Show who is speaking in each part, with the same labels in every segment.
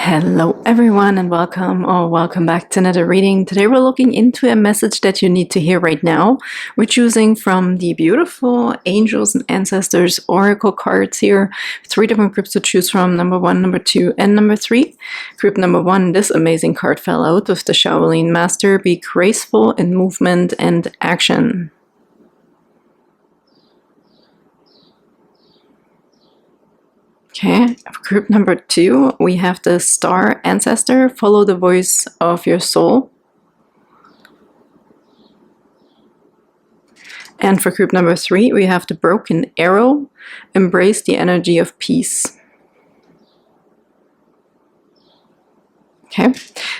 Speaker 1: Hello everyone and welcome or welcome back to another reading. Today we're looking into a message that you need to hear right now. We're choosing from the beautiful Angels and Ancestors Oracle cards here. 3 different groups to choose from, number 1, number 2, and number 3. Group number 1, this amazing card fell out with the Shaolin Master. Be graceful in movement and action. Okay, group number 2, we have the Star Ancestor, follow the voice of your soul. And for group number 3, we have the Broken Arrow, embrace the energy of peace. Okay,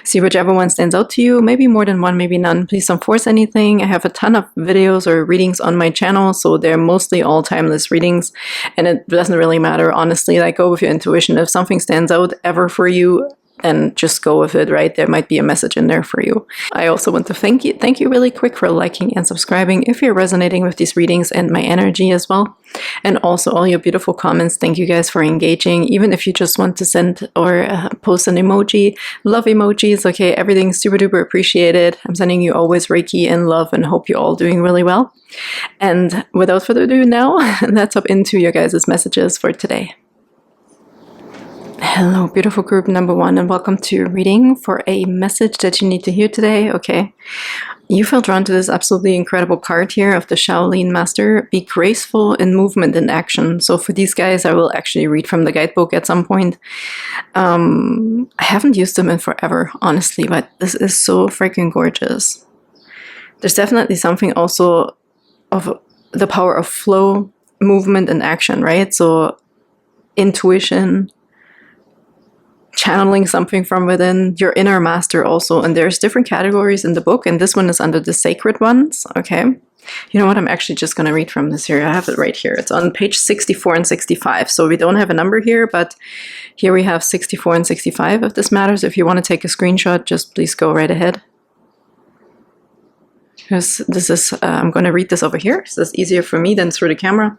Speaker 1: see whichever one stands out to you, maybe more than one, maybe none. Please don't force anything. I have a ton of videos or readings on my channel, so they're mostly all timeless readings, and it doesn't really matter, honestly. Like, go with your intuition. If something stands out ever for you, then just go with it, right? There might be a message in there for you. I also want to thank you really quick for liking and subscribing if you're resonating with these readings and my energy as well. And also all your beautiful comments. Thank you guys for engaging. Even if you just want to send or post an emoji, love emojis, okay, everything's super duper appreciated. I'm sending you always Reiki and love and hope you're all doing really well. And without further ado now, let's hop into your guys' messages for today. Hello, beautiful group number 1, and welcome to your reading for a message that you need to hear today. Okay, you feel drawn to this absolutely incredible card here of the Shaolin Master. Be graceful in movement and action. So for these guys, I will actually read from the guidebook at some point. I haven't used them in forever, honestly, but this is so freaking gorgeous. There's definitely something also of the power of flow, movement, and action, right? So intuition, channeling something from within, your inner master also. And there's different categories in the book, and this one is under the sacred ones. Okay, you know what, I'm actually just going to read from this here. I have it right here. It's on page 64 and 65. So we don't have a number here, but here we have 64 and 65 if this matters. If you want to take a screenshot, just please go right ahead. Because this is, I'm going to read this over here. So it's easier for me than through the camera.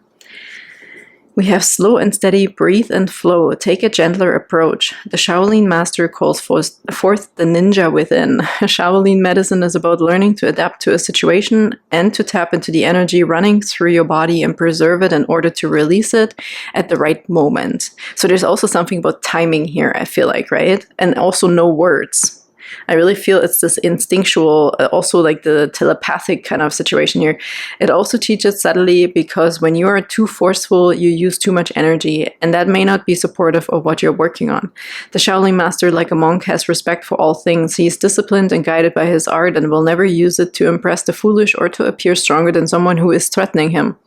Speaker 1: We have slow and steady, breathe and flow, take a gentler approach. The Shaolin Master calls forth the ninja within. Shaolin medicine is about learning to adapt to a situation and to tap into the energy running through your body and preserve it in order to release it at the right moment. So there's also something about timing here, I feel like, right? And also no words. I really feel it's this instinctual, also like the telepathic kind of situation here. It also teaches subtly, because when you are too forceful, you use too much energy, and that may not be supportive of what you're working on. The Shaolin Master, like a monk, has respect for all things. He is disciplined and guided by his art and will never use it to impress the foolish or to appear stronger than someone who is threatening him.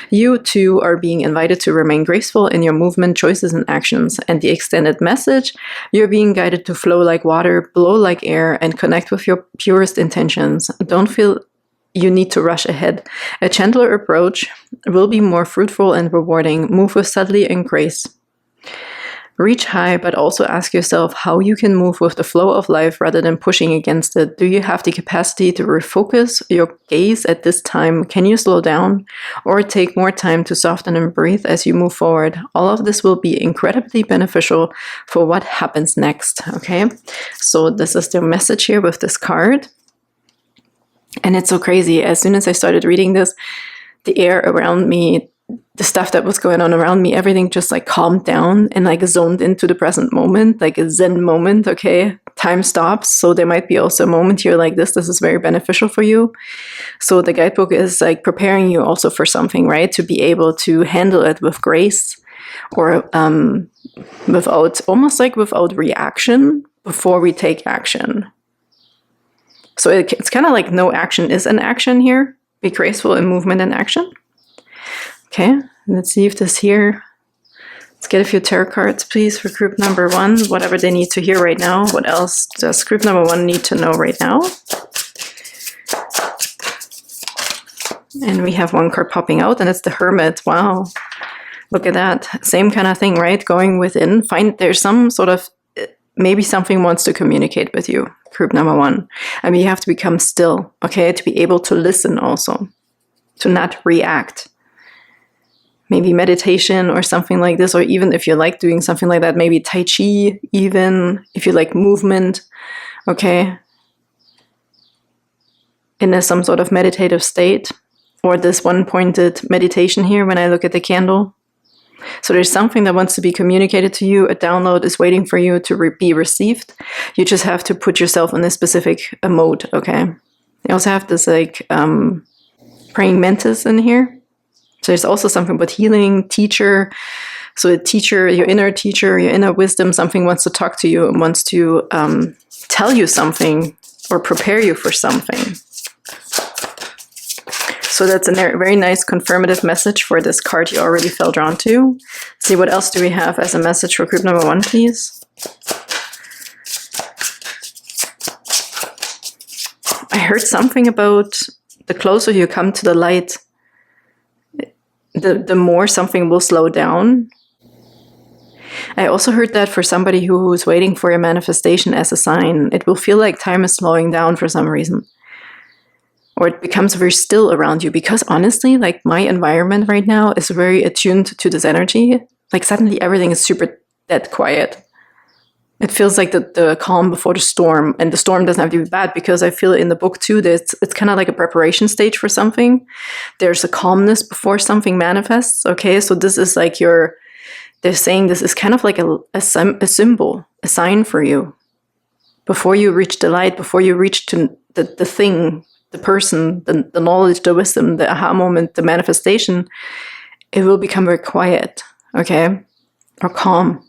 Speaker 1: You, too, are being invited to remain graceful in your movement, choices, and actions. And the extended message, you're being guided to flow like water, blow like air, and connect with your purest intentions. Don't feel you need to rush ahead. A gentler approach will be more fruitful and rewarding. Move with subtlety and grace. Reach high, but also ask yourself how you can move with the flow of life rather than pushing against it. Do you have the capacity to refocus your gaze at this time? Can you slow down or take more time to soften and breathe as you move forward? All of this will be incredibly beneficial for what happens next. Okay, so this is the message here with this card. And it's so crazy. As soon as I started reading this, the air around me, the stuff that was going on around me, everything just like calmed down and like zoned into the present moment, like a Zen moment. Okay, time stops. So there might be also a moment here like this is very beneficial for you. So the guidebook is like preparing you also for something, right? To be able to handle it with grace, or without reaction before we take action. So it's kind of like no action is an action here. Be graceful in movement and action. Okay, let's see if this here, let's get a few tarot cards, please, for group number 1, whatever they need to hear right now. What else does group number 1 need to know right now? And we have one card popping out, and it's the Hermit. Wow, look at that. Same kind of thing, right? Going within, find there's some sort of, maybe something wants to communicate with you, group number 1. I mean, you have to become still, okay, to be able to listen also, to not react. maybe meditation or something like this, or even if you like doing something like that, maybe Tai Chi, even if you like movement, okay, in some sort of meditative state, or this one-pointed meditation here when I look at the candle. So there's something that wants to be communicated to you. A download is waiting for you to be received. You just have to put yourself in a specific mode, okay? I also have this like praying mantis in here. So there's also something about healing, teacher. So a teacher, your inner wisdom, something wants to talk to you and wants to tell you something or prepare you for something. So that's a very nice confirmative message for this card you already felt drawn to. Let's see, what else do we have as a message for group number 1, please? I heard something about the closer you come to the light, the more something will slow down. I also heard that for somebody who's waiting for a manifestation as a sign, it will feel like time is slowing down for some reason. Or it becomes very still around you, because honestly, like my environment right now is very attuned to this energy. Like suddenly everything is super dead quiet. It feels like the calm before the storm, and the storm doesn't have to be bad, because I feel in the book too that it's kind of like a preparation stage for something. There's a calmness before something manifests. Okay, so this is like they're saying this is kind of like a symbol, a sign for you. Before you reach the light, before you reach to the thing, the person, the knowledge, the wisdom, the aha moment, the manifestation, it will become very quiet, okay? Or calm.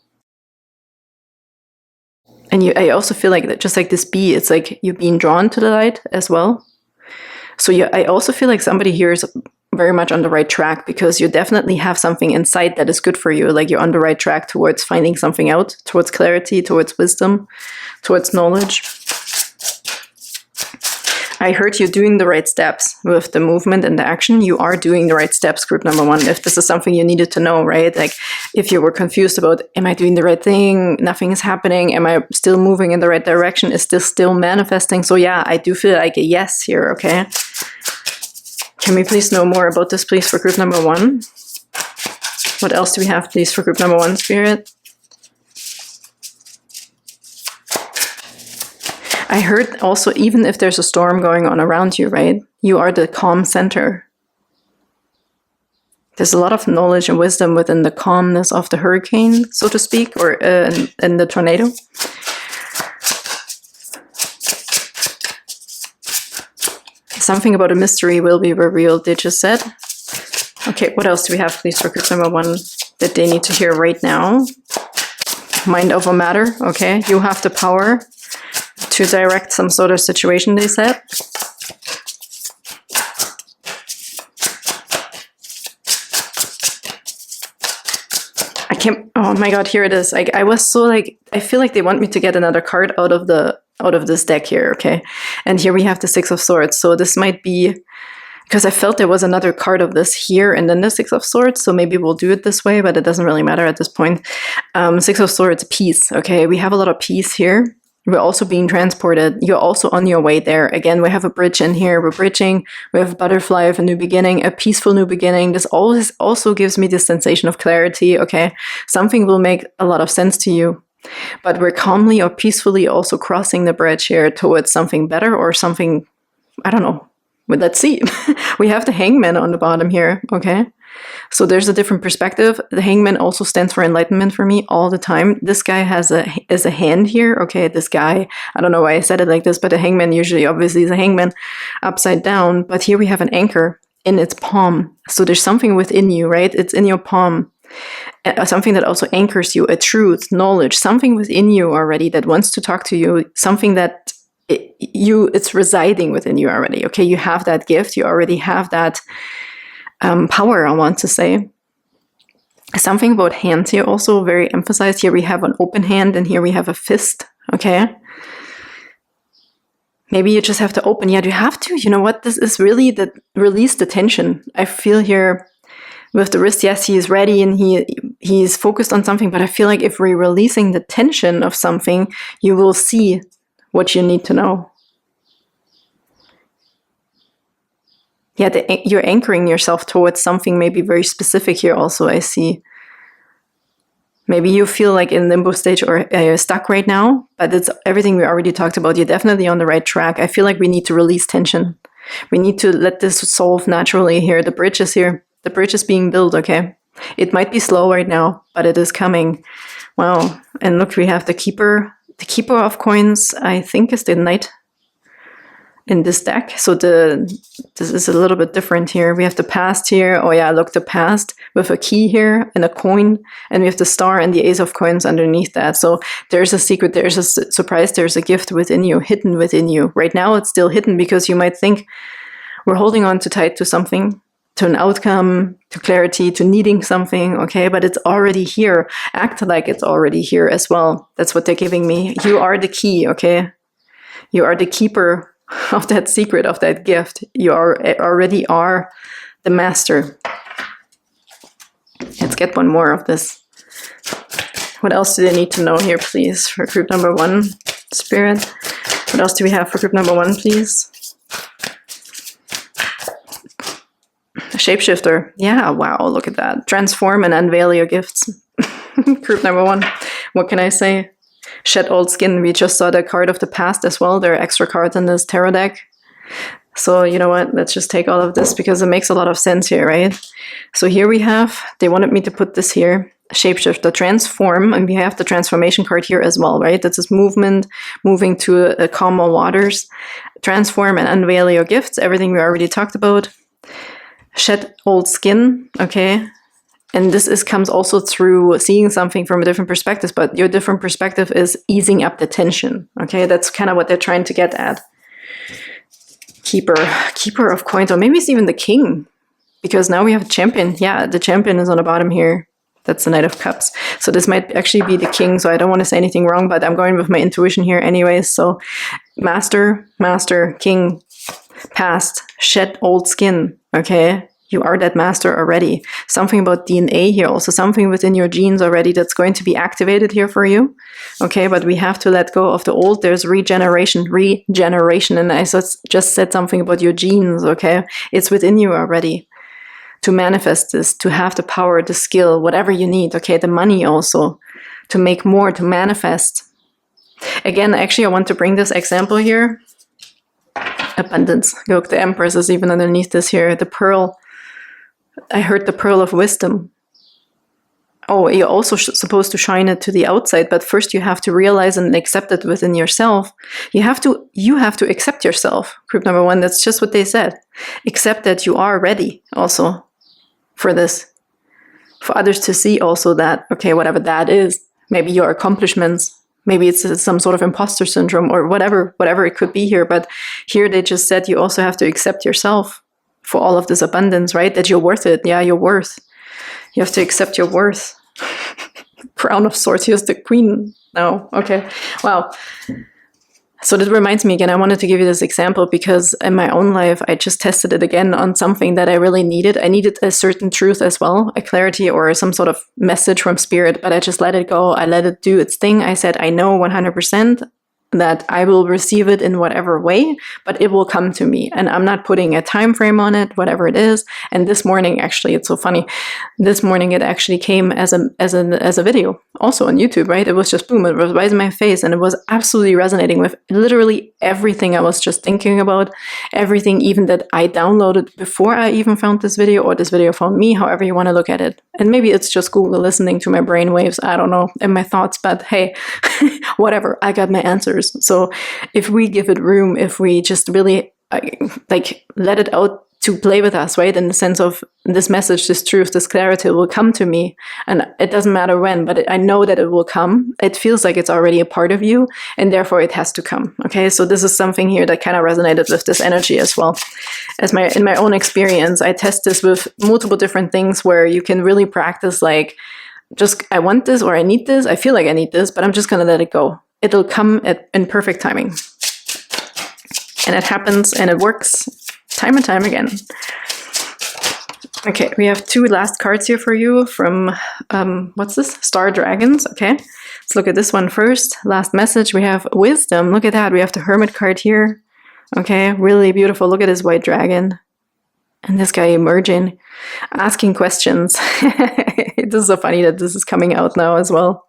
Speaker 1: And I also feel like that, just like this bee, it's like you're being drawn to the light as well. So I also feel like somebody here is very much on the right track, because you definitely have something inside that is good for you. Like you're on the right track towards finding something out, towards clarity, towards wisdom, towards knowledge. I heard you doing the right steps with the movement and the action. You are doing the right steps, group number 1. If this is something you needed to know, right? Like if you were confused about, am I doing the right thing? Nothing is happening. Am I still moving in the right direction? Is this still manifesting? So yeah, I do feel like a yes here, okay? Can we please know more about this, please, for group number 1? What else do we have, please, for group number 1, Spirit? I heard also, even if there's a storm going on around you, right? You are the calm center. There's a lot of knowledge and wisdom within the calmness of the hurricane, so to speak, or in the tornado. Something about a mystery will be revealed, they just said. Okay, what else do we have, please, for group number 1 that they need to hear right now? Mind over matter, okay? You have the power to direct some sort of situation, they said. I can't, oh my god, here it is. I was so like, I feel like they want me to get another card out of this deck here, okay? And here we have the 6 of Swords. So this might be, because I felt there was another card of this here and then the 6 of Swords, so maybe we'll do it this way, but it doesn't really matter at this point. 6 of Swords, peace, okay? We have a lot of peace here. We're also being transported. You're also on your way there. Again, we have a bridge in here. We're bridging. We have a butterfly of a new beginning, a peaceful new beginning. This always also gives me this sensation of clarity, okay? Something will make a lot of sense to you. But we're calmly or peacefully also crossing the bridge here towards something better or something, I don't know. But let's see. We have the Hangman on the bottom here, okay? So there's a different perspective. The Hangman also stands for enlightenment for me all the time. This guy is a hand here. Okay, this guy, I don't know why I said it like this, but the Hangman usually obviously is a hangman upside down. But here we have an anchor in its palm. So there's something within you, right? It's in your palm. Something that also anchors you, a truth, knowledge, something within you already that wants to talk to you, something that it's residing within you already. Okay, you have that gift. You already have that power, I want to say. Something about hands here also very emphasized. Here we have an open hand and here we have a fist, okay? Maybe you just have to open. Yeah, you have to. You know what? This is really the release the tension. I feel here with the wrist, yes, he is ready and he's focused on something, but I feel like if we're releasing the tension of something, you will see what you need to know. Yeah, you're anchoring yourself towards something maybe very specific here also, I see. Maybe you feel like in limbo stage or you're stuck right now, but it's everything we already talked about. You're definitely on the right track. I feel like we need to release tension. We need to let this solve naturally here. The bridge is here. The bridge is being built, okay? It might be slow right now, but it is coming. Wow. And look, we have the keeper. The keeper of coins, I think, is the knight in this deck. So this is a little bit different here. We have the past here. Oh yeah, look, the past with a key here and a coin. And we have the star and the ace of coins underneath that. So there's a secret, there's a surprise, there's a gift within you, hidden within you. Right now it's still hidden because you might think we're holding on too tight to something, to an outcome, to clarity, to needing something, okay? But it's already here. Act like it's already here as well. That's what they're giving me. You are the key, okay? You are the keeper of that secret, of that gift. You already are the master. Let's get one more of this. What else do they need to know here, please, for group number 1, Spirit? What else do we have for group number 1, please? A shapeshifter. Yeah, wow, look at that. Transform and unveil your gifts. Group number 1. What can I say? Shed old skin. We just saw the card of the past as well. There are extra cards in this tarot deck. So you know what? Let's just take all of this because it makes a lot of sense here, right? So here we have, they wanted me to put this here, shapeshifter, transform, and we have the transformation card here as well, right? This is movement, moving to calmer waters. Transform and unveil your gifts, everything we already talked about. Shed old skin, okay? And this comes also through seeing something from a different perspective, but your different perspective is easing up the tension, okay? That's kind of what they're trying to get at. Keeper of coins, or maybe it's even the king, because now we have a champion. Yeah, the champion is on the bottom here. That's the Knight of Cups. So this might actually be the king, so I don't want to say anything wrong, but I'm going with my intuition here anyways. So master, king, past, shed old skin, okay? You are that master already. Something about DNA here, also something within your genes already that's going to be activated here for you. Okay, but we have to let go of the old. There's regeneration. And I just said something about your genes, okay? It's within you already to manifest this, to have the power, the skill, whatever you need, okay? The money also, to make more, to manifest. Again, actually, I want to bring this example here. Abundance. Look, the Empress is even underneath this here. The pearl. I heard the pearl of wisdom. Oh, you're also supposed to shine it to the outside, but first you have to realize and accept it within yourself. You have to accept yourself. Group number 1, that's just what they said. Accept that you are ready also for this. For others to see also that, okay, whatever that is, maybe your accomplishments, maybe it's some sort of imposter syndrome or whatever it could be here. But here they just said you also have to accept yourself for all of this abundance, right? That you're worth it. Yeah, you're worth. You have to accept your worth. Crown of Swords. Here's the Queen. No, okay. Wow. So that reminds me again, I wanted to give you this example because in my own life, I just tested it again on something that I really needed. I needed a certain truth as well, a clarity or some sort of message from spirit, but I just let it go. I let it do its thing. I said, I know 100% that I will receive it in whatever way, but it will come to me. And I'm not putting a time frame on it, whatever it is. And this morning, actually, it's so funny. This morning, it actually came as a video, also on YouTube, right? It was just boom, it was right in my face, and it was absolutely resonating with literally everything I was just thinking about, everything even that I downloaded before I even found this video, or this video found me, however you want to look at it. And maybe it's just Google listening to my brain waves, I don't know, and my thoughts, but hey, whatever, I got my answers. So if we give it room, if we just really let it out to play with us, right? In the sense of this message, this truth, this clarity will come to me. And it doesn't matter when, but I know that it will come. It feels like it's already a part of you, and therefore it has to come. Okay, so this is something here that kind of resonated with this energy as well. In my own experience, I test this with multiple different things where you can really practice like, just I want this or I need this. I feel like I need this, but I'm just going to let it go. It'll come in perfect timing. And it happens and it works time and time again. Okay, we have 2 last cards here for you from, what's this? Star Dragons, okay. Let's look at this one first. Last message, we have wisdom. Look at that, we have the Hermit card here. Okay, really beautiful. Look at this white dragon. And this guy emerging, asking questions. This is so funny that this is coming out now as well.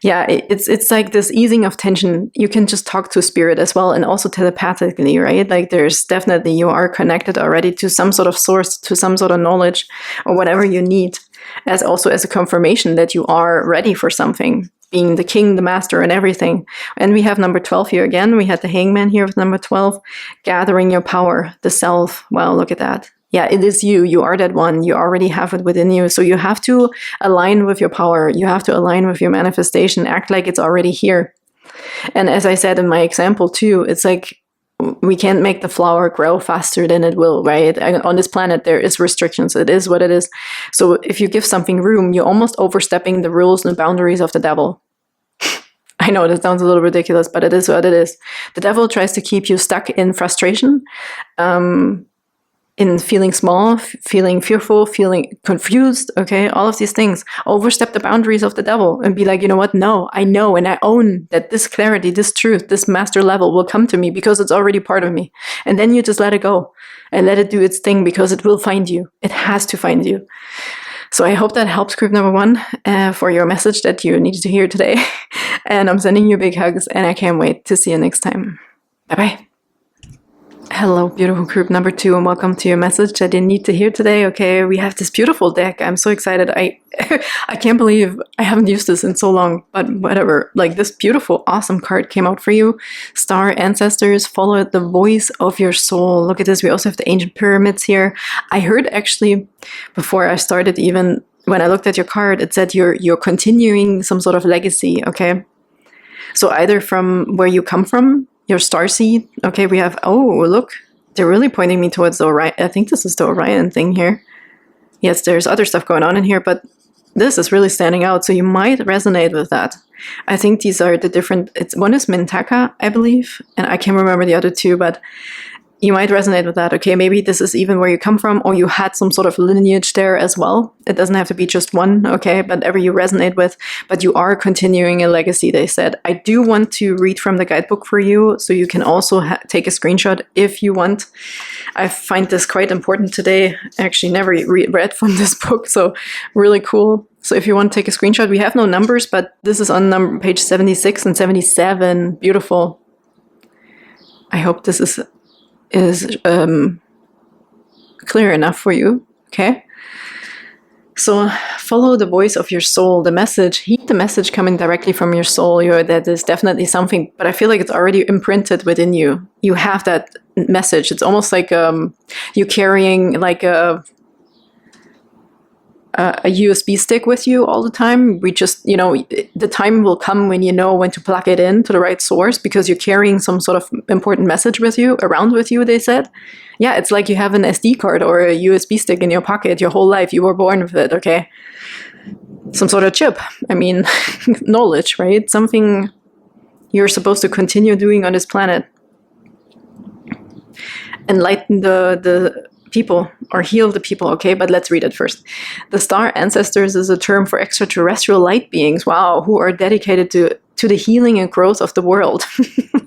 Speaker 1: Yeah, it's like this easing of tension. You can just talk to spirit as well, and also telepathically, right? Like there's definitely, you are connected already to some sort of source, to some sort of knowledge or whatever you need, as also as a confirmation that you are ready for something, being the king, the master, and everything. And we have number 12 here again. We had the hangman here with number 12, gathering your power, the self. Wow, look at that. Yeah, it is you. You are that one. You already have it within you. So you have to align with your power. You have to align with your manifestation. Act like it's already here. And as I said in my example too, it's like we can't make the flower grow faster than it will, right? On this planet, there is restrictions. It is what it is. So if you give something room, you're almost overstepping the rules and boundaries of the devil. I know that sounds a little ridiculous, but it is what it is. The devil tries to keep you stuck in frustration, in feeling small, feeling fearful, feeling confused, okay? All of these things. Overstep the boundaries of the devil and be like, you know what? No, I know and I own that this clarity, this truth, this master level will come to me because it's already part of me. And then you just let it go and let it do its thing because it will find you. It has to find you. So I hope that helps group number 1 for your message that you needed to hear today. And I'm sending you big hugs and I can't wait to see you next time. Bye-bye. Hello, beautiful group number 2, and welcome to your message that you need to hear today. Okay, we have this beautiful deck. I'm so excited. I can't believe I haven't used this in so long, but whatever. Like this beautiful, awesome card came out for you. Star Ancestors, follow the voice of your soul. Look at this. We also have the ancient pyramids here. I heard actually before I started, even when I looked at your card, it said you're continuing some sort of legacy. Okay, so either from where you come from, your star seed. Okay, we have, oh, look, they're really pointing me towards the Orion. I think this is the Orion thing here. Yes, there's other stuff going on in here, but this is really standing out. So you might resonate with that. I think these are the different, one is Mintaka, I believe, and I can't remember the other two, but you might resonate with that. Okay, maybe this is even where you come from, or you had some sort of lineage there as well. It doesn't have to be just one, okay, but whatever you resonate with, but you are continuing a legacy, they said. I do want to read from the guidebook for you, so you can also take a screenshot if you want. I find this quite important today. I actually never read from this book, so really cool. So if you want to take a screenshot, we have no numbers, but this is on page 76 and 77. Beautiful. I hope this is clear enough for you, okay? So follow the voice of your soul, the message, heed the message coming directly from your soul. That is definitely something, but I feel like it's already imprinted within you. You have that message. It's almost like you carrying like a USB stick with you all the time. We just, the time will come when you know when to plug it in to the right source because you're carrying some sort of important message with you, around with you, they said. Yeah, it's like you have an SD card or a USB stick in your pocket your whole life. You were born with it, okay? Some sort of chip. I mean, knowledge, right? Something you're supposed to continue doing on this planet. Enlighten the people or heal the people, okay? But let's read it first. The star ancestors is a term for extraterrestrial light beings, wow, who are dedicated to the healing and growth of the world.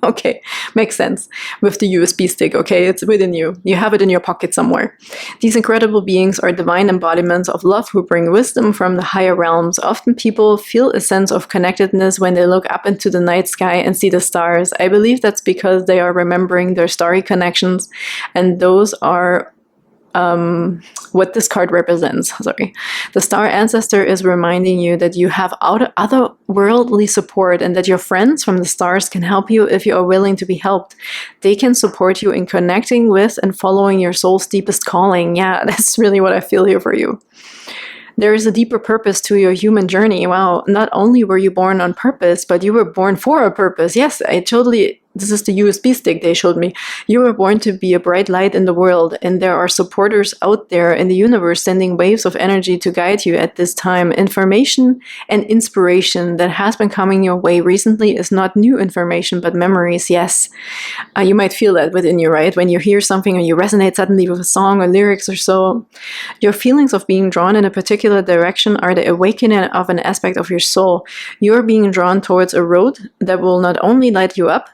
Speaker 1: Okay, makes sense. With the USB stick, okay? It's within you. You have it in your pocket somewhere. These incredible beings are divine embodiments of love who bring wisdom from the higher realms. Often people feel a sense of connectedness when they look up into the night sky and see the stars. I believe that's because they are remembering their starry connections, and those are what this card represents. Sorry. The star ancestor is reminding you that you have otherworldly support and that your friends from the stars can help you if you are willing to be helped. They can support you in connecting with and following your soul's deepest calling. Yeah, that's really what I feel here for you. There is a deeper purpose to your human journey. Wow, not only were you born on purpose, but you were born for a purpose. Yes, this is the USB stick they showed me. You were born to be a bright light in the world, and there are supporters out there in the universe sending waves of energy to guide you at this time. Information and inspiration that has been coming your way recently is not new information, but memories. Yes, you might feel that within you, right? When you hear something or you resonate suddenly with a song or lyrics or so, your feelings of being drawn in a particular direction are the awakening of an aspect of your soul. You're being drawn towards a road that will not only light you up,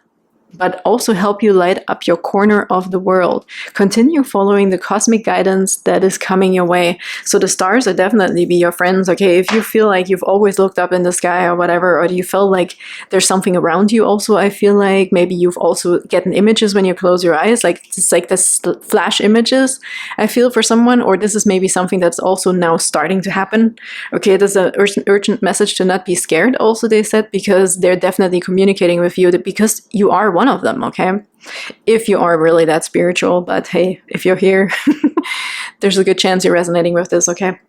Speaker 1: but also help you light up your corner of the world. Continue following the cosmic guidance that is coming your way. So the stars are definitely be your friends, okay? If you feel like you've always looked up in the sky or whatever, or you feel like there's something around you also, I feel like maybe you've also gotten images when you close your eyes, like it's like this flash images, I feel, for someone, or this is maybe something that's also now starting to happen. Okay, there's an urgent message to not be scared also, they said, because they're definitely communicating with you, that because you are one of them, okay? If you are really that spiritual, but hey, if you're here, there's a good chance you're resonating with this, okay?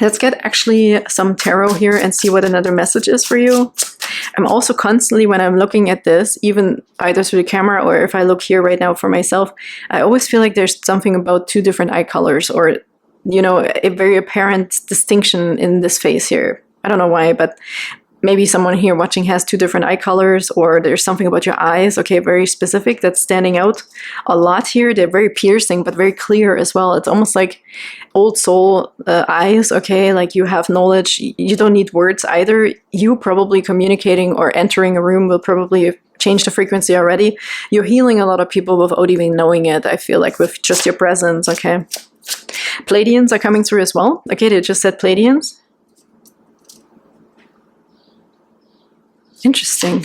Speaker 1: Let's get actually some tarot here and see what another message is for you. I'm also constantly, when I'm looking at this, even either through the camera or if I look here right now for myself, I always feel like there's something about two different eye colors, or, you know, a very apparent distinction in this face here. I don't know why, but maybe someone here watching has two different eye colors, or there's something about your eyes, okay, very specific, that's standing out a lot here. They're very piercing, but very clear as well. It's almost like old soul eyes, okay, like you have knowledge. You don't need words either. You probably communicating or entering a room will probably change the frequency already. You're healing a lot of people without even knowing it, I feel like, with just your presence, okay. Pleiadians are coming through as well. Okay, they just said Pleiadians. Interesting.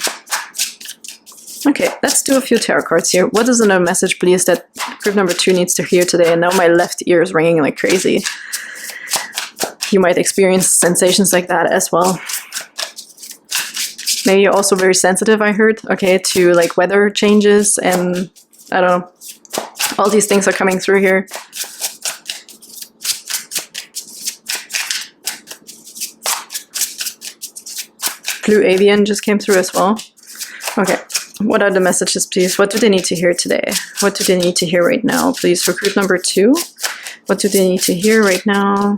Speaker 1: Okay, let's do a few tarot cards here. What is another message, please, that group number 2 needs to hear today? And now my left ear is ringing like crazy. You might experience sensations like that as well. Maybe you're also very sensitive, I heard, okay, to like weather changes, and I don't know. All these things are coming through here. Blue Avian just came through as well. Okay, what are the messages, please? What do they need to hear today? What do they need to hear right now, please, for group number 2? What do they need to hear right now?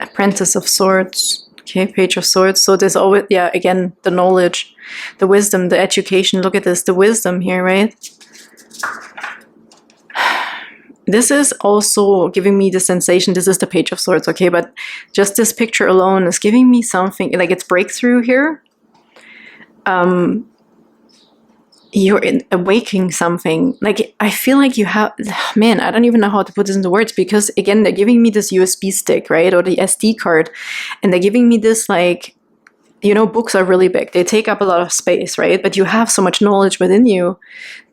Speaker 1: Apprentice of Swords. Okay, Page of Swords. So there's always, yeah, again, the knowledge, the wisdom, the education. Look at this, the wisdom here, right? This is also giving me the sensation, this is the Page of Swords, okay, but just this picture alone is giving me something, like it's breakthrough here. You're awakening something. Like, I feel like you have, man, I don't even know how to put this into words, because again, they're giving me this USB stick, right, or the SD card, and they're giving me this, like, you know, books are really big. They take up a lot of space, right? But you have so much knowledge within you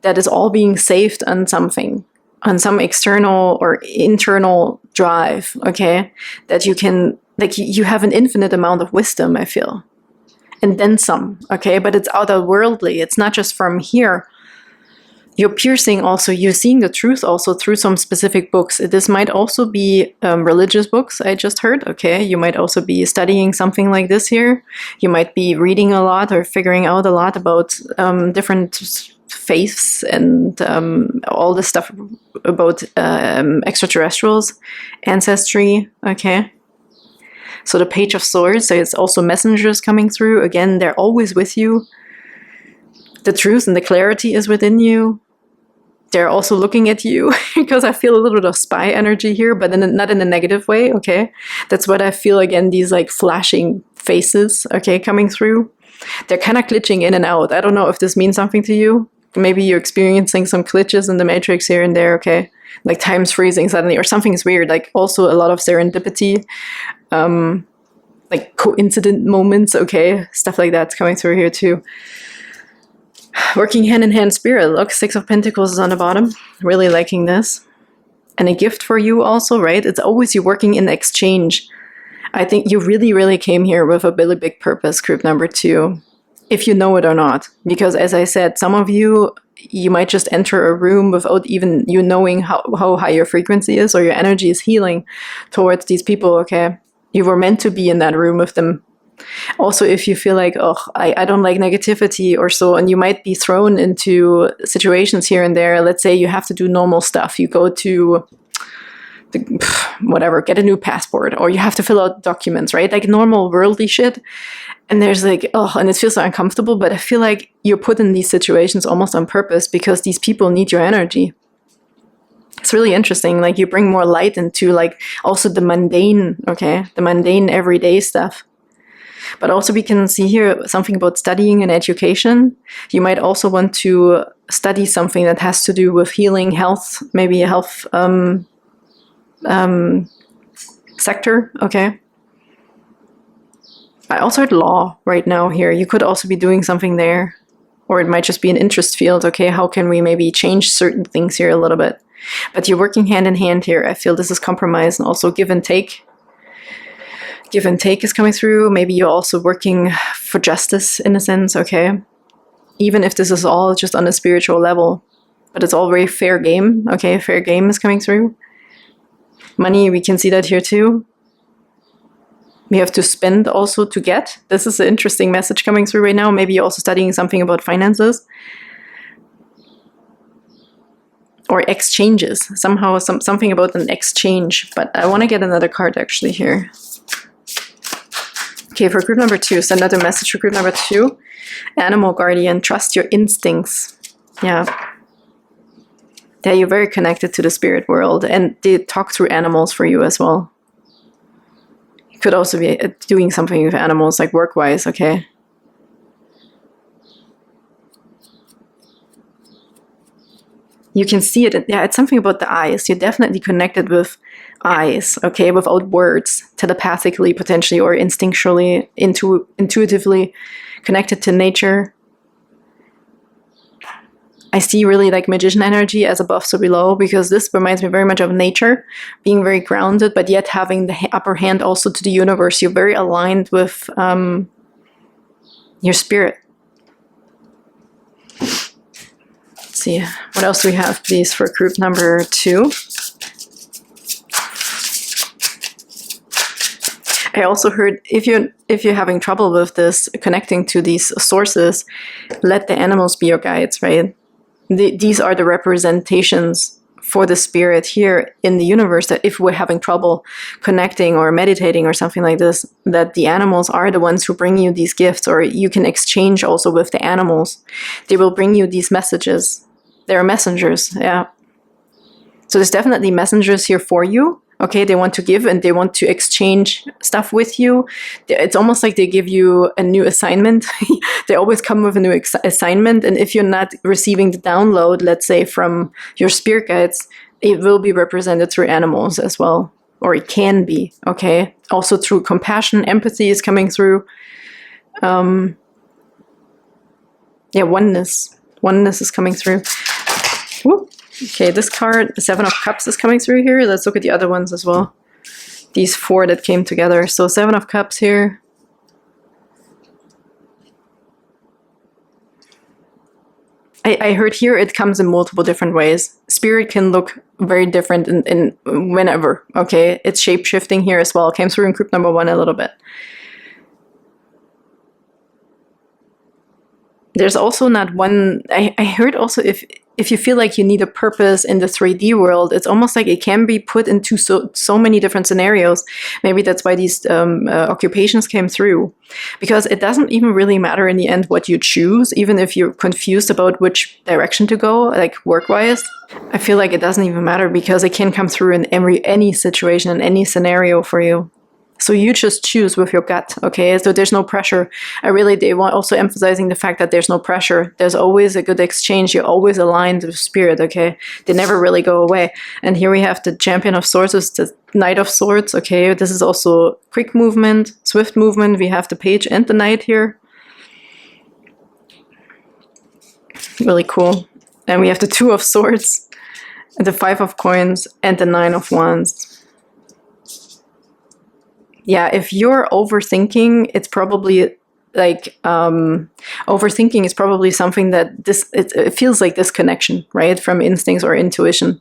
Speaker 1: that is all being saved on something, on some external or internal drive, okay? That you can, like, you have an infinite amount of wisdom, I feel. And then some, okay? But it's otherworldly. It's not just from here. You're piercing also, you're seeing the truth also through some specific books. This might also be religious books, I just heard, okay? You might also be studying something like this here. You might be reading a lot or figuring out a lot about different faiths and all this stuff about extraterrestrials, ancestry, okay? So the Page of Swords, so it's also messengers coming through. Again, they're always with you. The truth and the clarity is within you. They're also looking at you, because I feel a little bit of spy energy here, but not in a negative way, okay? That's what I feel, again, these like flashing faces, okay, coming through. They're kind of glitching in and out. I don't know if this means something to you. Maybe you're experiencing some glitches in the matrix here and there, okay? Like time's freezing suddenly, or something's weird. Like also a lot of serendipity, like coincident moments, okay? Stuff like that's coming through here too. Working hand in hand spirit. Look, 6 of Pentacles is on the bottom. Really liking this. And a gift for you also, right? It's always you working in exchange. I think you really, really came here with a really big purpose, group number 2. If you know it or not. Because as I said, some of you, you might just enter a room without even you knowing how high your frequency is, or your energy is healing towards these people, okay? You were meant to be in that room with them. Also, if you feel like, oh, I don't like negativity or so, and you might be thrown into situations here and there. Let's say you have to do normal stuff. You go to whatever, get a new passport, or you have to fill out documents, right? Like normal worldly shit. And there's like, oh, and it feels so uncomfortable, but I feel like you're put in these situations almost on purpose because these people need your energy. It's really interesting. Like you bring more light into like also the mundane, okay? The mundane everyday stuff. But also we can see here something about studying and education. You might also want to study something that has to do with healing, health, maybe a health sector, okay? I also heard law right now here. You could also be doing something there. Or it might just be an interest field, okay? How can we maybe change certain things here a little bit? But you're working hand in hand here. I feel this is compromise and also give and take. Give and take is coming through. Maybe you're also working for justice in a sense, okay? Even if this is all just on a spiritual level. But it's all very fair game, okay? Fair game is coming through. Money, we can see that here too. We have to spend also to get. This is an interesting message coming through right now. Maybe you're also studying something about finances. Or exchanges. Somehow something about an exchange. But I want to get another card actually here. Okay, for group number 2, send another message for group number 2. Animal guardian, trust your instincts. Yeah. Yeah, you're very connected to the spirit world. And they talk through animals for you as well. Could also be doing something with animals, like work-wise, okay? You can see it. Yeah, it's something about the eyes. You're definitely connected with eyes, okay? Without words, telepathically, potentially, or instinctually, intuitively connected to nature. I see really like magician energy as above so below, because this reminds me very much of nature, being very grounded, but yet having the upper hand also to the universe. You're very aligned with your spirit. Let's see, what else do we have, please, for group number 2? I also heard if you're having trouble with this, connecting to these sources, let the animals be your guides, right? These are the representations for the spirit here in the universe, that if we're having trouble connecting or meditating or something like this, that the animals are the ones who bring you these gifts, or you can exchange also with the animals. They will bring you these messages. They're messengers, yeah. So there's definitely messengers here for you. Okay, they want to give and they want to exchange stuff with you. It's almost like they give you a new assignment. They always come with a new assignment. And if you're not receiving the download, let's say from your spirit guides, it will be represented through animals as well. Or it can be, okay? Also through compassion, empathy is coming through. Yeah, oneness. Oneness is coming through. Woo. Okay, this card, the 7 of Cups, is coming through here. Let's look at the other ones as well. These 4 that came together. So 7 of Cups here. I heard here it comes in multiple different ways. Spirit can look very different in whenever, okay? It's shape-shifting here as well. It came through in group number 1 a little bit. There's also not one... I heard also if you feel like you need a purpose in the 3D world, it's almost like it can be put into so many different scenarios. Maybe that's why these occupations came through. Because it doesn't even really matter in the end what you choose, even if you're confused about which direction to go, like work-wise. I feel like it doesn't even matter because it can come through in any situation, in any scenario for you. So you just choose with your gut, okay? So there's no pressure. They want also emphasizing the fact that there's no pressure. There's always a good exchange. You're always aligned with spirit, okay? They never really go away. And here we have the Champion of Swords, the Knight of Swords, okay? This is also quick movement, swift movement. We have the Page and the Knight here. Really cool. And we have the 2 of Swords, the 5 of Coins, and the 9 of Wands. Yeah, if you're overthinking, it's probably like overthinking is probably something that it feels like disconnection, right, from instincts or intuition.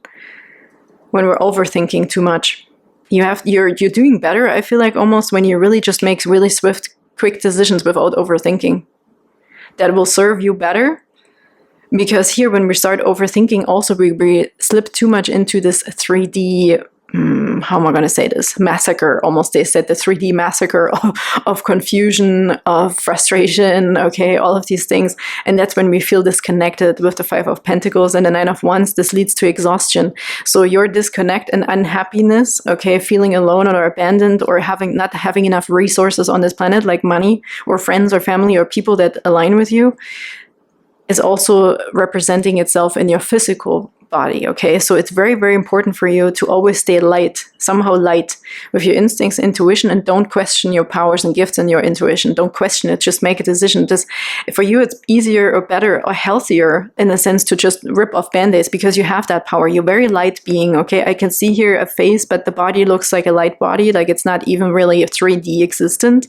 Speaker 1: When we're overthinking too much, you're doing better. I feel like almost when you really just make really swift, quick decisions without overthinking. That will serve you better. Because here, when we start overthinking, also we slip too much into this 3D how am I going to say this, massacre, almost they said the 3D massacre of confusion, of frustration, okay, all of these things. And that's when we feel disconnected with the 5 of Pentacles and the 9 of Wands. This leads to exhaustion. So your disconnect and unhappiness, okay, feeling alone or abandoned, or not having enough resources on this planet, like money or friends or family or people that align with you, is also representing itself in your physical body, okay? So it's very, very important for you to always stay light, somehow light with your instincts, intuition, and don't question your powers and gifts and your intuition. Don't question it, just make a decision. Just for you, it's easier or better or healthier in a sense to just rip off band-aids because you have that power. You're very light being, okay? I can see here a face, but the body looks like a light body, like it's not even really a 3D existent.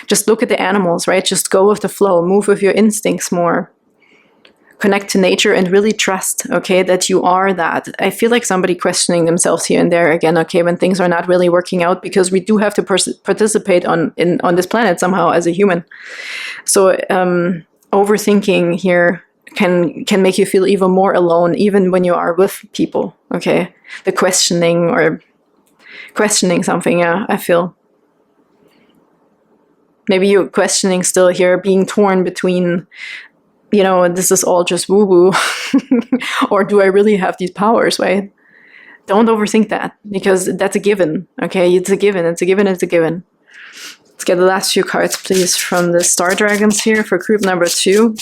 Speaker 1: Just look at the animals, right? Just go with the flow, move with your instincts more. Connect to nature and really trust, okay, that you are that. I feel like somebody questioning themselves here and there again, okay, when things are not really working out, because we do have to participate on this planet somehow as a human. So overthinking here can make you feel even more alone, even when you are with people, okay? The questioning or questioning something, yeah, I feel. Maybe you're questioning still here, being torn between, you know, this is all just woo-woo, or do I really have these powers, right? Don't overthink that, because that's a given, okay? It's a given, it's a given, it's a given. Let's get the last few cards, please, from the Star Dragons here for group number 2.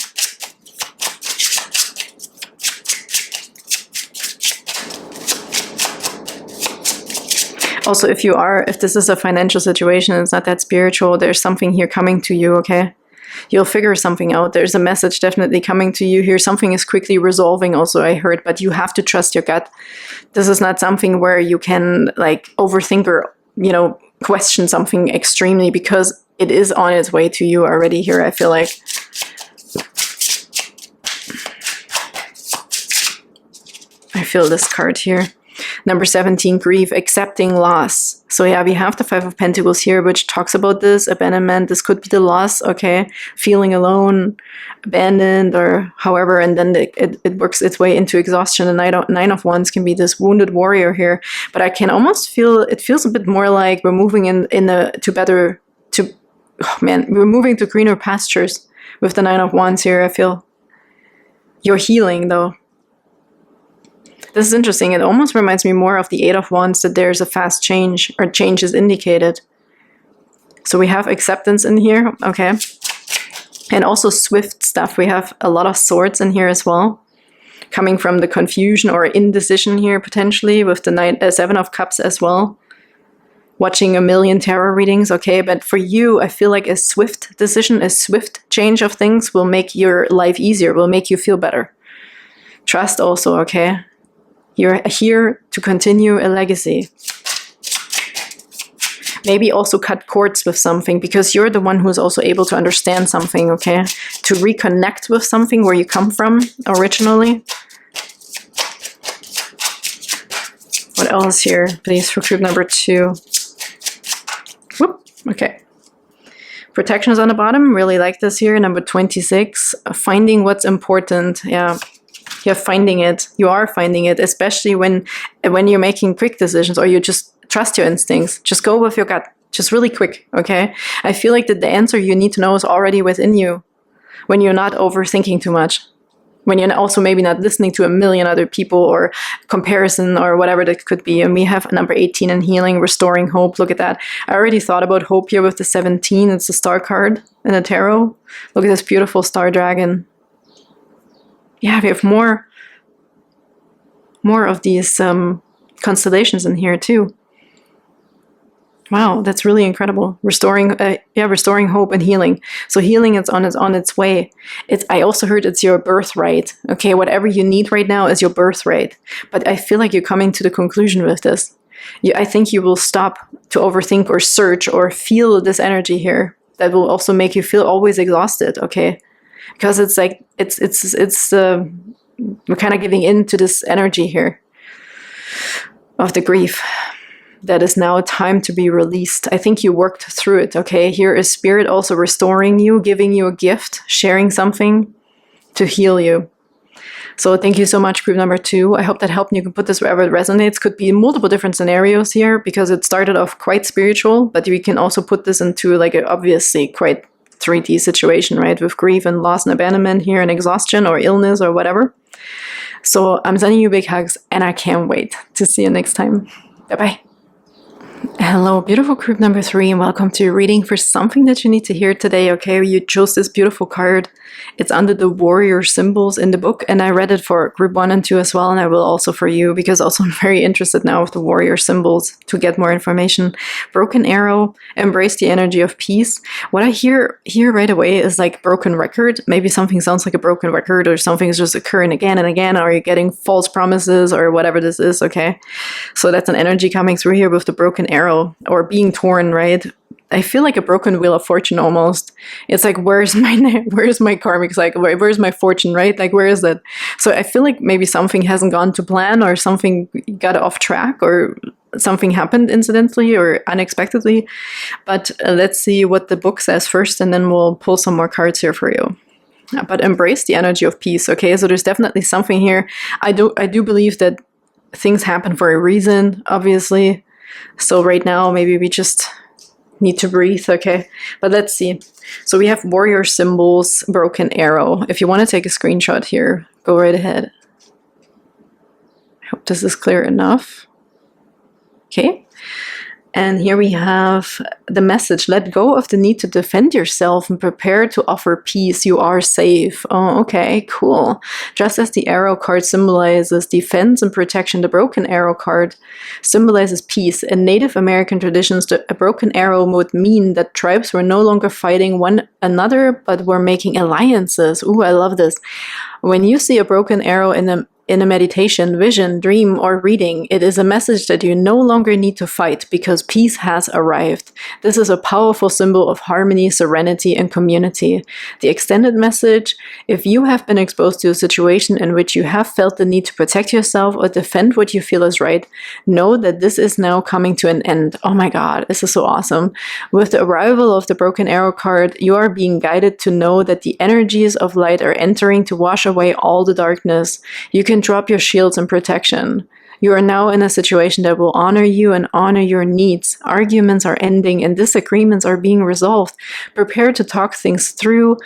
Speaker 1: Also, if this is a financial situation, it's not that spiritual, there's something here coming to you, okay? You'll figure something out. There's a message definitely coming to you here. Something is quickly resolving also, I heard, but you have to trust your gut. This is not something where you can like overthink or, you know, question something extremely, because it is on its way to you already here, I feel like. I feel this card here. Number 17, grief, accepting loss. So yeah, we have the 5 of Pentacles here, which talks about this abandonment. This could be the loss, okay? Feeling alone, abandoned, or however, and then it works its way into exhaustion. The 9 of Wands can be this wounded warrior here, but I can almost feel, it feels a bit more like we're moving we're moving to greener pastures with the 9 of Wands here, I feel. You're healing though. This is interesting. It almost reminds me more of the 8 of Wands, that there's a fast change, or change is indicated. So we have acceptance in here, okay? And also swift stuff. We have a lot of swords in here as well, coming from the confusion or indecision here potentially, with the 7 of Cups as well. Watching a million tarot readings, okay? But for you, I feel like a swift decision, a swift change of things will make your life easier, will make you feel better. Trust also, okay? You're here to continue a legacy. Maybe also cut cords with something, because you're the one who's also able to understand something, okay? To reconnect with something where you come from originally. What else here, please, for group number 2? Whoop, okay. Protection is on the bottom. Really like this here. Number 26, finding what's important. Yeah. You're finding it. You are finding it, especially when you're making quick decisions, or you just trust your instincts. Just go with your gut. Just really quick, okay? I feel like that the answer you need to know is already within you, when you're not overthinking too much. When you're also maybe not listening to a million other people or comparison or whatever that could be. And we have number 18 in healing, restoring hope. Look at that. I already thought about hope here with the 17. It's the star card in the tarot. Look at this beautiful star dragon. Yeah, we have more of these constellations in here too. Wow, that's really incredible. Restoring hope and healing. So healing is on its way. I also heard it's your birthright. Okay, whatever you need right now is your birthright. But I feel like you're coming to the conclusion with this. I think you will stop to overthink or search or feel this energy here. That will also make you feel always exhausted. Okay. Because it's like, we're kind of giving in to this energy here of the grief that is now time to be released. I think you worked through it, okay? Here is spirit also restoring you, giving you a gift, sharing something to heal you. So thank you so much, group number 2. I hope that helped. You can put this wherever it resonates. Could be multiple different scenarios here because it started off quite spiritual, but you can also put this into like an obviously quite 3D situation, right? With grief and loss and abandonment here and exhaustion or illness or whatever. So I'm sending you big hugs and I can't wait to see you next time. Bye-bye. Hello, beautiful group number 3, and welcome to your reading for something that you need to hear today, okay? You chose this beautiful card. It's under the warrior symbols in the book, and I read it for group 1 and 2 as well, and I will also for you, because also I'm very interested now with the warrior symbols to get more information. Broken arrow, embrace the energy of peace. What I hear here right away is like broken record. Maybe something sounds like a broken record, or something is just occurring again and again, or you're getting false promises, or whatever this is, okay? So that's an energy coming through here with the broken arrow, or being torn, right? I feel like a broken wheel of fortune almost. It's like, where's my karmic cycle? Where's my fortune, right? Like, where is that? So I feel like maybe something hasn't gone to plan, or something got off track, or something happened incidentally or unexpectedly. But let's see what the book says first, and then we'll pull some more cards here for you. But embrace the energy of peace, okay? So there's definitely something here. I do believe that things happen for a reason, obviously. So right now, maybe we just need to breathe, okay? But let's see. So we have warrior symbols, broken arrow. If you want to take a screenshot here, go right ahead. I hope this is clear enough. Okay. And here we have the message: let go of the need to defend yourself and prepare to offer peace. You are safe. Oh, okay, cool. Just as the arrow card symbolizes defense and protection, the broken arrow card symbolizes peace. In Native American traditions, a broken arrow would mean that tribes were no longer fighting one another, but were making alliances. Ooh, I love this. When you see a broken arrow in a meditation, vision, dream, or reading, it is a message that you no longer need to fight because peace has arrived. This is a powerful symbol of harmony, serenity, and community. The extended message: if you have been exposed to a situation in which you have felt the need to protect yourself or defend what you feel is right, know that this is now coming to an end. Oh my God, this is so awesome. With the arrival of the broken arrow card, you are being guided to know that the energies of light are entering to wash away all the darkness. You can drop your shields and protection. You are now in a situation that will honor you and honor your needs. Arguments are ending and disagreements are being resolved. Prepare to talk things through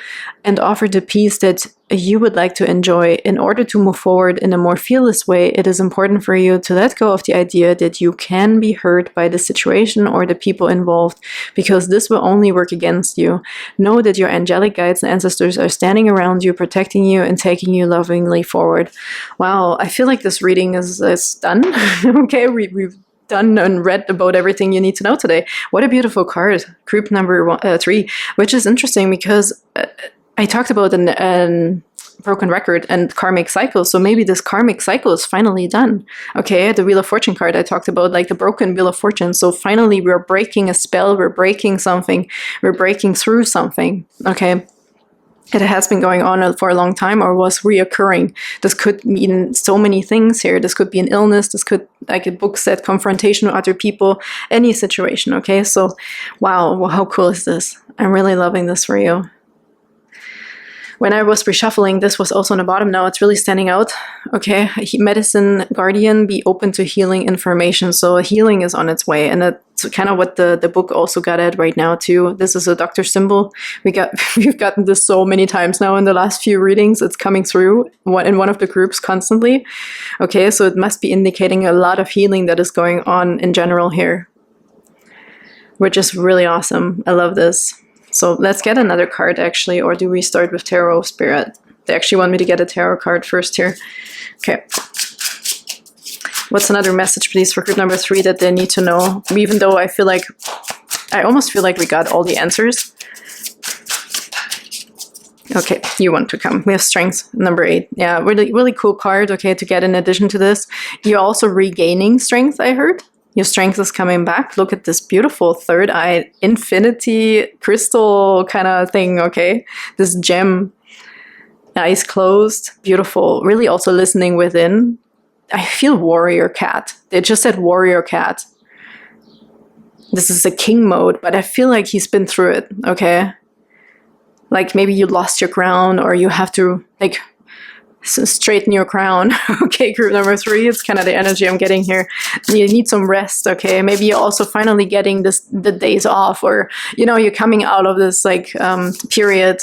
Speaker 1: and offer the peace that you would like to enjoy. In order to move forward in a more fearless way, it is important for you to let go of the idea that you can be hurt by the situation or the people involved, because this will only work against you. Know that your angelic guides and ancestors are standing around you, protecting you and taking you lovingly forward. Wow, I feel like this reading is done. Okay, we've done and read about everything you need to know today. What a beautiful card, group number 3, which is interesting because I talked about an broken record and karmic cycle, so maybe this karmic cycle is finally done. Okay, the Wheel of Fortune card I talked about, like the broken Wheel of Fortune. So finally we're breaking a spell, we're breaking something, we're breaking through something. Okay, it has been going on for a long time, or was reoccurring. This could mean so many things here. This could be an illness, this could, like a book said, confrontation with other people, any situation. Okay, so wow, how cool is this? I'm really loving this for you. When I was reshuffling, this was also on the bottom. Now it's really standing out. Okay, medicine guardian, be open to healing information. So healing is on its way, and that's kind of what the book also got at right now too. This is a doctor symbol. We've gotten this so many times now in the last few readings. It's coming through in one of the groups constantly. Okay, so it must be indicating a lot of healing that is going on in general here, which is really awesome. I love this. So let's get another card actually, or do we start with Tarot Spirit? They actually want me to get a tarot card first here. Okay. What's another message, please, for group number 3 that they need to know? Even though I almost feel like we got all the answers. Okay, you want to come. We have Strength, number 8. Yeah, really, really cool card, okay, to get in addition to this. You're also regaining strength, I heard. Your strength is coming back. Look at this beautiful third eye, infinity crystal kind of thing, okay? This gem, eyes closed, beautiful. Really also listening within. I feel warrior cat. They just said warrior cat. This is a king mode, but I feel like he's been through it, okay? Like maybe you lost your crown, or you have to like straighten your crown. Okay, group number 3, it's kind of the energy I'm getting here. You need some rest, okay? Maybe you're also finally getting the days off, or, you know, you're coming out of this, like, period.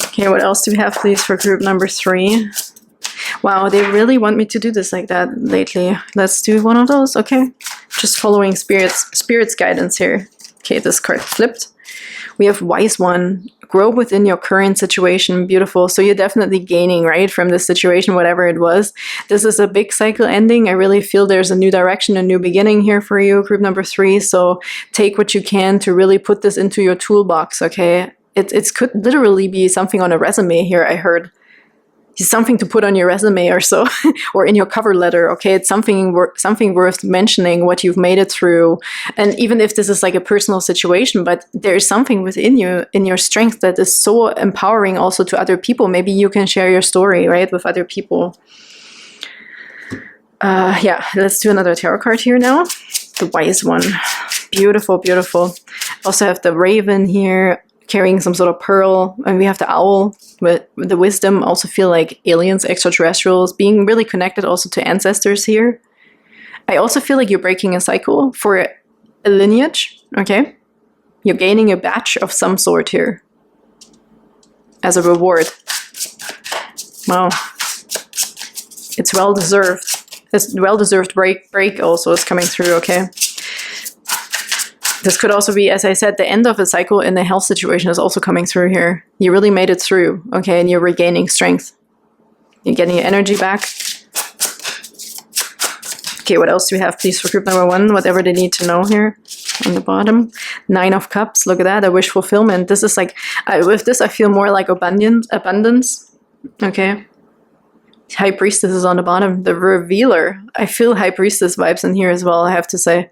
Speaker 1: Okay, what else do we have, please, for group number 3? Wow, they really want me to do this like that lately. Let's do one of those, okay? Just following Spirit's guidance here. Okay, this card flipped. We have Wise One. Grow within your current situation. Beautiful. So you're definitely gaining, right, from this situation, whatever it was. This is a big cycle ending. I really feel there's a new direction, a new beginning here for you, group number 3. So take what you can to really put this into your toolbox, okay? It could literally be something on a resume here, I heard. Something to put on your resume or so, or in your cover letter, okay? It's something worth mentioning, what you've made it through. And even if this is like a personal situation, but there's something within you, in your strength, that is so empowering also to other people. Maybe you can share your story, right, with other people. Yeah, let's do another tarot card here now. The Wise One. Beautiful, beautiful. Also have the Raven here, carrying some sort of pearl, and we have the Owl with the Wisdom. Also feel like aliens, extraterrestrials, being really connected also to ancestors here. I also feel like you're breaking a cycle for a lineage, okay? You're gaining a badge of some sort here as a reward. Wow. It's well-deserved. This well-deserved break also is coming through, okay? This could also be, as I said, the end of a cycle in the health situation is also coming through here. You really made it through, okay? And you're regaining strength. You're getting your energy back. Okay, what else do we have, please, for group number 1? Whatever they need to know here on the bottom. 9 of Cups. Look at that, a wish fulfillment. This is like, with this, I feel more like abundance. Okay. High Priestess is on the bottom. The Revealer. I feel High Priestess vibes in here as well, I have to say.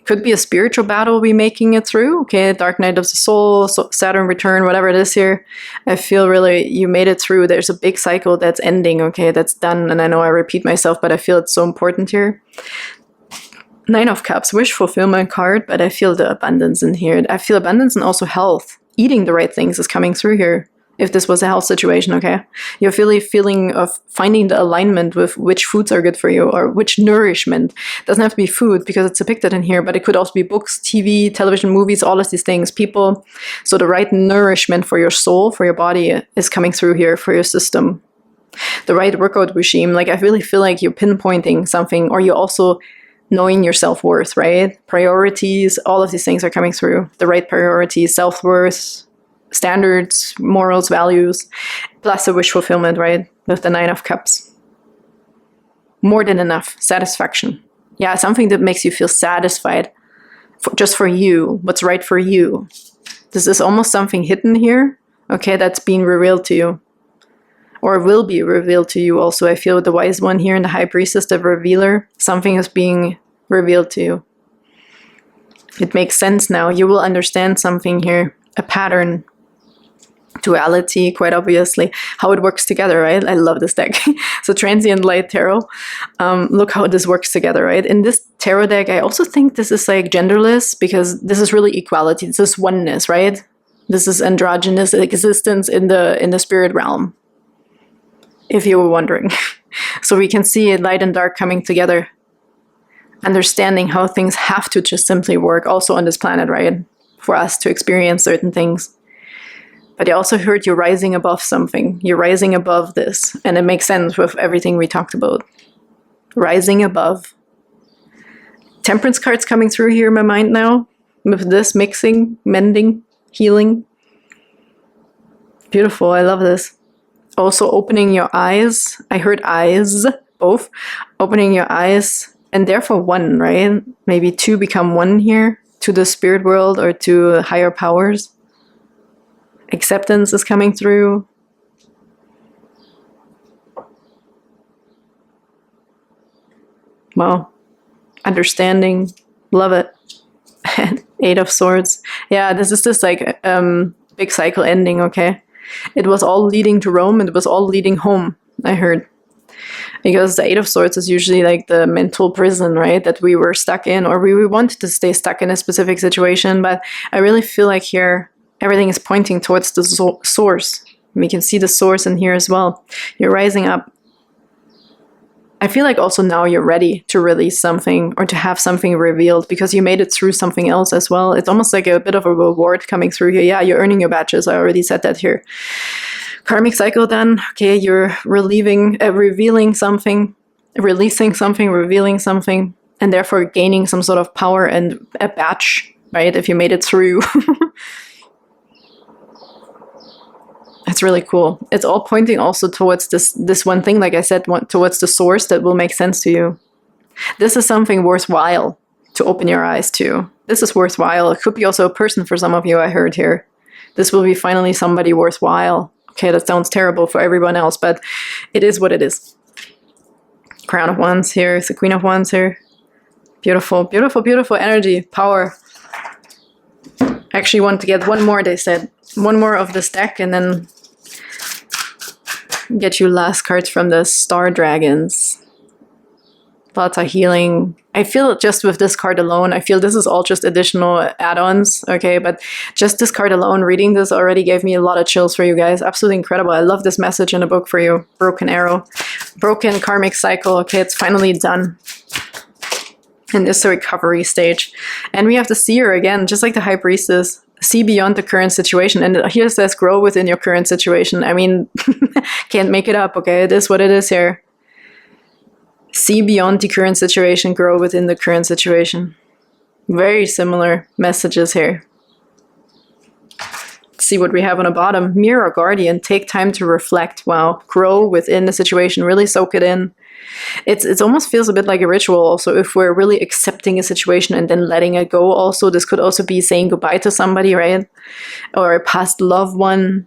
Speaker 1: Could be a spiritual battle we're making it through. Okay, Dark Night of the Soul, Saturn return, whatever it is here. I feel really you made it through. There's a big cycle that's ending, okay, that's done. And I know I repeat myself, but I feel it's so important here. 9 of Cups, wish fulfillment card, but I feel the abundance in here. I feel abundance and also health. Eating the right things is coming through here. If this was a health situation, okay? You're really feeling of finding the alignment with which foods are good for you, or which nourishment. It doesn't have to be food because it's depicted in here, but it could also be books, TV, television, movies, all of these things, people. So the right nourishment for your soul, for your body is coming through here, for your system. The right workout regime, like I really feel like you're pinpointing something, or you're also knowing your self-worth, right? Priorities, all of these things are coming through. The right priorities, self-worth, standards, morals, values, plus a wish fulfillment, right? With the 9 of Cups. More than enough. Satisfaction. Yeah, something that makes you feel satisfied. Just for you. What's right for you. This is almost something hidden here. Okay, that's being revealed to you. Or will be revealed to you also. I feel with the Wise One here and the High Priestess, the Revealer. Something is being revealed to you. It makes sense now. You will understand something here. A pattern. Duality, quite obviously, how it works together, right? I love this deck. So Transient Light Tarot. Look how this works together, right? In this tarot deck, I also think this is like genderless, because this is really equality. This is oneness, right? This is androgynous existence in the spirit realm, if you were wondering. So we can see light and dark coming together. Understanding how things have to just simply work also on this planet, right? For us to experience certain things. But I also heard you're rising above something. You're rising above this. And it makes sense with everything we talked about. Rising above. Temperance cards coming through here in my mind now. With this mixing, mending, healing. Beautiful, I love this. Also opening your eyes. I heard eyes, both. Opening your eyes. And therefore one, right? Maybe 2 become 1 here. To the spirit world or to higher powers. Acceptance is coming through. Wow. Understanding. Love it. 8 of Swords. Yeah, this is just like big cycle ending, okay? It was all leading to Rome and it was all leading home, I heard. Because the 8 of Swords is usually like the mental prison, right? That we were stuck in, or we wanted to stay stuck in a specific situation. But I really feel like here Everything is pointing towards the source. We can see the source in here as well. You're rising up. I feel like also now you're ready to release something or to have something revealed because you made it through something else as well. It's almost like a bit of a reward coming through here. Yeah, you're earning your badges. I already said that here. Karmic cycle done. Okay, you're revealing something, releasing something, revealing something, and therefore gaining some sort of power and a badge, right? If you made it through. It's really cool. It's all pointing also towards this one thing, like I said, towards the source that will make sense to you. This is something worthwhile to open your eyes to. This is worthwhile. It could be also a person for some of you, I heard here. This will be finally somebody worthwhile. Okay, that sounds terrible for everyone else, but it is what it is. Crown of Wands here, the Queen of Wands here. Beautiful, beautiful, beautiful energy, power. I actually want to get one more, they said. One more of this deck and then get you last cards from the Star Dragons. Lots of healing. I feel just with this card alone, I feel this is all just additional add-ons, okay? But just this card alone, reading this already gave me a lot of chills for you guys. Absolutely incredible. I love this message in the book for you. Broken arrow. Broken karmic cycle. Okay, it's finally done. And this is the recovery stage. And we have the seer again, just like the High Priestess. See beyond the current situation. And here it says grow within your current situation. I mean, can't make it up, okay? It is what it is here. See beyond the current situation, grow within the current situation. Very similar messages here. Let's see what we have on the bottom. Mirror Guardian, take time to reflect. Wow, grow within the situation, really soak it in. It almost feels a bit like a ritual also if we're really accepting a situation and then letting it go also. This could also be saying goodbye to somebody, right? Or a past loved one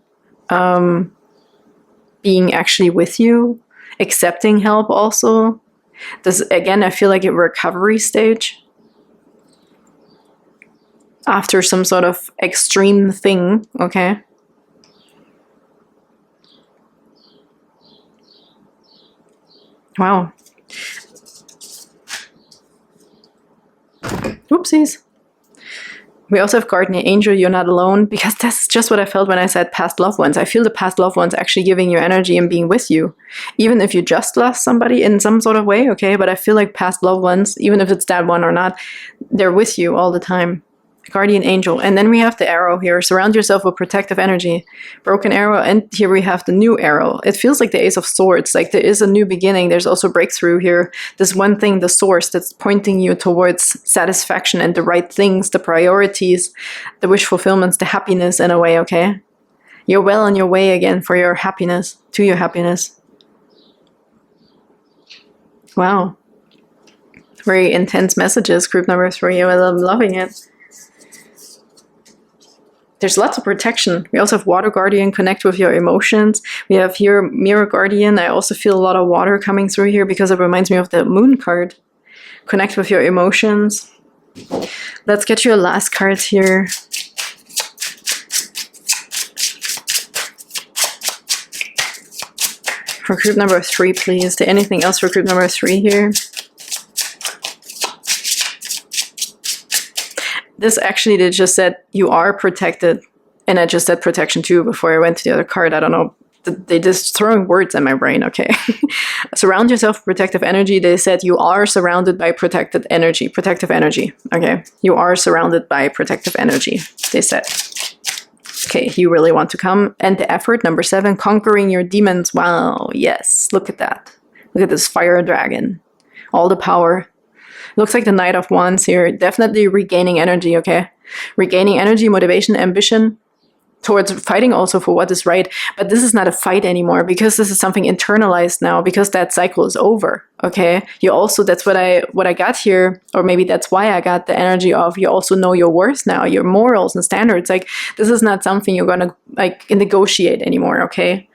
Speaker 1: being actually with you. Accepting help also. This, again, I feel like a recovery stage. After some sort of extreme thing, okay? Wow. Oopsies. We also have Guardian Angel, you're not alone, because that's just what I felt when I said past loved ones. I feel the past loved ones actually giving you energy and being with you. Even if you just lost somebody in some sort of way, okay? But I feel like past loved ones, even if it's that one or not, they're with you all the time. Guardian Angel. And then we have the arrow here. Surround yourself with protective energy. Broken arrow. And here we have the new arrow. It feels like the Ace of Swords. Like there is a new beginning. There's also breakthrough here. This one thing, the source that's pointing you towards satisfaction and the right things, the priorities, the wish fulfillments, the happiness in a way, okay? You're well on your way again for your happiness, to your happiness. Wow. Very intense messages, group number 3. I'm loving it. There's lots of protection. We also have Water Guardian, connect with your emotions. We have here Mirror Guardian. I also feel a lot of water coming through here because it reminds me of the Moon card. Connect with your emotions. Let's get your last cards here. For group number 3, please. Is there anything else for group number 3 here? This actually, they just said you are protected. And I just said protection too before I went to the other card. I don't know. They just throwing words in my brain, okay? Surround yourself with protective energy. They said you are surrounded by protected energy. Protective energy, okay? You are surrounded by protective energy, they said. Okay, you really want to come. And the effort, number 7, conquering your demons. Wow, yes, look at that. Look at this fire dragon. All the power. Looks like the Knight of Wands here. Definitely regaining energy, okay? Regaining energy, motivation, ambition towards fighting also for what is right. But this is not a fight anymore because this is something internalized now because that cycle is over, okay? You also, that's what I got here, or maybe that's why I got the energy of you also know your worth now, your morals and standards. Like, this is not something you're going to like negotiate anymore, okay?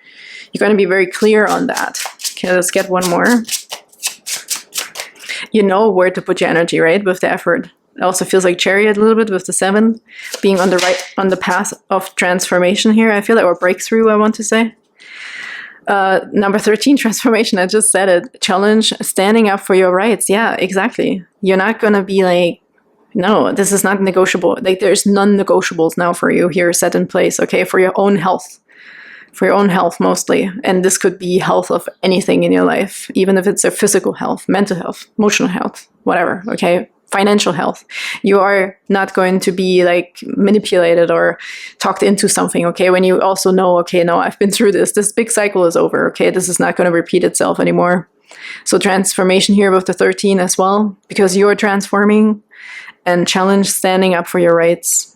Speaker 1: You're going to be very clear on that. Okay, let's get one more. You know where to put your energy, right? With the effort. It also feels like Chariot a little bit with the 7 being on the path of transformation here. I feel like, or breakthrough, I want to say. Number 13, transformation. I just said it. Challenge, standing up for your rights. Yeah, exactly. You're not going to be like, No, this is not negotiable. Like, there's non-negotiables now for you here set in place, okay, for your own health. For your own health mostly. And this could be health of anything in your life, even if it's a physical health, mental health, emotional health, whatever, okay? Financial health. You are not going to be like manipulated or talked into something, okay? When you also know, okay, no, I've been through this. This big cycle is over, okay? This is not going to repeat itself anymore. So transformation here with the 13 as well, because you're transforming, and challenge standing up for your rights.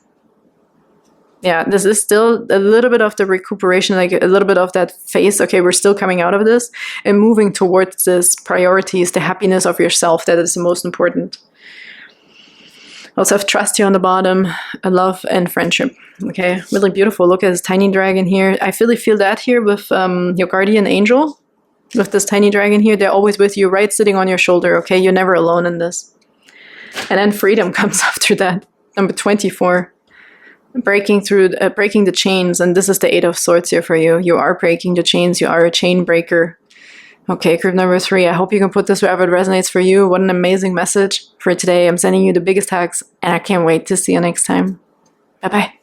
Speaker 1: Yeah, this is still a little bit of the recuperation, like a little bit of that phase. Okay, we're still coming out of this and moving towards this priorities, the happiness of yourself. That is the most important. Also have trust here on the bottom, love and friendship. Okay, really beautiful. Look at this tiny dragon here. I really feel that here with your guardian angel. With this tiny dragon here, they're always with you, right sitting on your shoulder. Okay, you're never alone in this. And then freedom comes after that. Number 24. Breaking through, breaking the chains. And this is the 8 of Swords here for you. You are breaking the chains. You are a chain breaker. Okay, group number 3. I hope you can put this wherever it resonates for you. What an amazing message for today. I'm sending you the biggest hugs, and I can't wait to see you next time. Bye-bye.